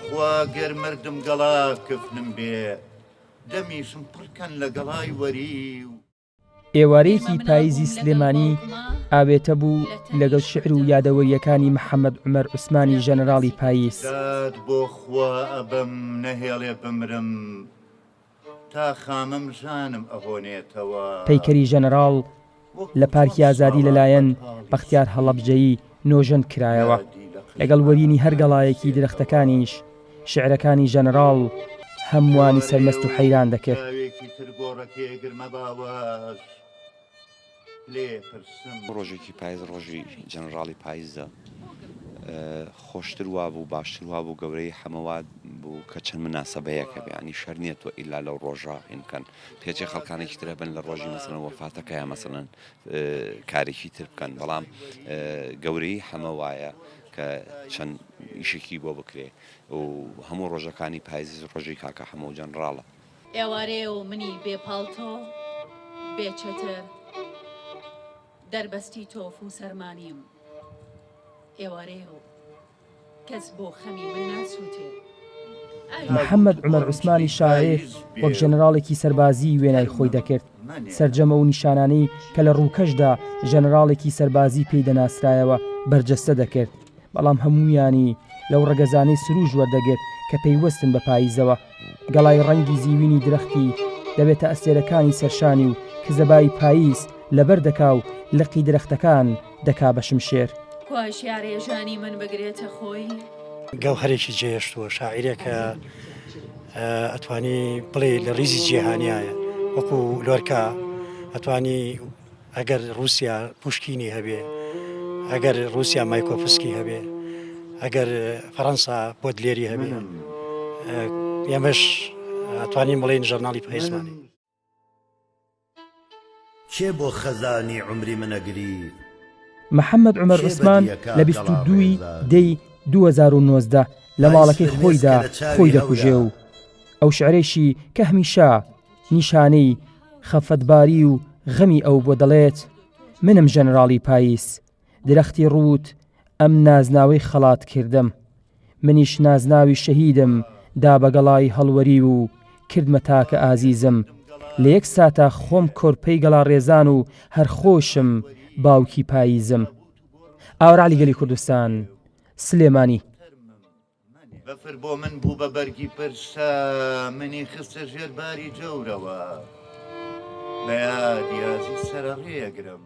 خوا گەرمەردم گەڵا کەفنم بێ دەمیشم پڕکەن لە گەڵای وەری و ئێوارەیەکی پاییزی سلێمانی ئاوێتە بوو لەگەڵ شعر و یادەوەریەکانی محەممەد عومەر عوسمانی ژەنەراڵی پاییز داد بۆ خوا ئەبەم نەهێڵێ بمرم تا خامەم ژانم ئەهۆنێتەوە پەیکەری ژەنەراڵ لە پارکی ئازادی لەلایەن بەختیار هەڵەبجەیی نۆژەن کرایەوە لەگەڵ وەرینی هەر گەڵایەکی درەختەکانیش شعرەکانی ژەنەراڵ هەمووانی سەرمەست و حەیران دەکرد. ڕۆژێکی پاییز ڕۆژی جەنەراڵی پاییزە خۆشتر وا بوو باشتر وا بوو گەورەی هەمەوات بوو کە چەند مناسەبەیەکە بێ شەر نیەتەوە ئیلا لەو ڕۆژە هێنکەن پێچێ خەڵکانێکی ترە بن لە ڕۆژی مەسەڵەن وەفاتەکە یا مەسەڵەن کارێکی تر بکەن بەڵام گەورەی هەمە وایە کە چەند ئیشێکی بۆ بکرێ و هەموو ڕۆژەکانی پاییز ڕۆژی کاکە هەموو جەنەراڵە ئێوارێ و منی بێپاڵتۆ بێچەتر دەربەستی تۆف و سەرمانیم ئێوارێ و کەس بۆ خەمی من ناسووتێ محەممەد عومەر عوسمانی شاعیر وەک ژەنەراڵێکی سەربازی وێنای خۆی دەکرد سەرجەمە و نیشانانەی کە لە ڕووکەشدا ژەنەراڵێکی سەربازی پێی دەناسرایەوە بەرجەستە دەکرد بەڵام هەموویانی لەو ڕەگەزانەی سروش وەردەگرت کە پەیوەستن بە پاییزەوە گەڵای ڕەنگی زیوینی درەختی دەبێتە ئەستێرەکانی سەرشانی و کزەبای پاییز لەبەر دەکا و لقی درەختەکان دەکا بە شمشێر کواشیارێژانی من بگرێتە خۆی گەوهەرێکی جێهێشتووە شاعیرێکە ئەتوانی بڵێ لە ریزی جیهانیایە وەکو لۆرکە ئەتوانی ئەگەر رووسیا پوشکینی هەبێ ئەگەر رووسیا مایکۆفسکی هەبێ ئەگەر فەڕەنسا بۆدلێری هەبێ ئێمەش ئەتوانین بڵێن ژەرناڵی پاییزمانی چێ بۆ خەزانی عمری منەگری محەممەد عومەر عوسمان لە 22 دەی 2019 لە ماڵەکەی خۆیدا خۆی دەکوژێ و ئەو شعرێکی کە هەمیشە نیشانەی خەفەتباری و غەمی ئەو بۆ دەڵێت منم ژەنەراڵی پاییز درەختی ڕووت ئەم نازناوەی خەڵات کردم منیش نازناوی شەهیدم دا بەگەڵای هەڵوەری و کردمە تاکە ئازیزم لە یەک ساتە خۆم کۆرپەی گەڵا ڕێزان و هەرخۆشم باوکی پاییزم. ئاورالی گەلی کوردستان سلێمانی بەفر بۆ من بوو بە بەرگی پرسە منی خستە ژێر باری جەورەوە بە یادیازی سەرەڕێگرم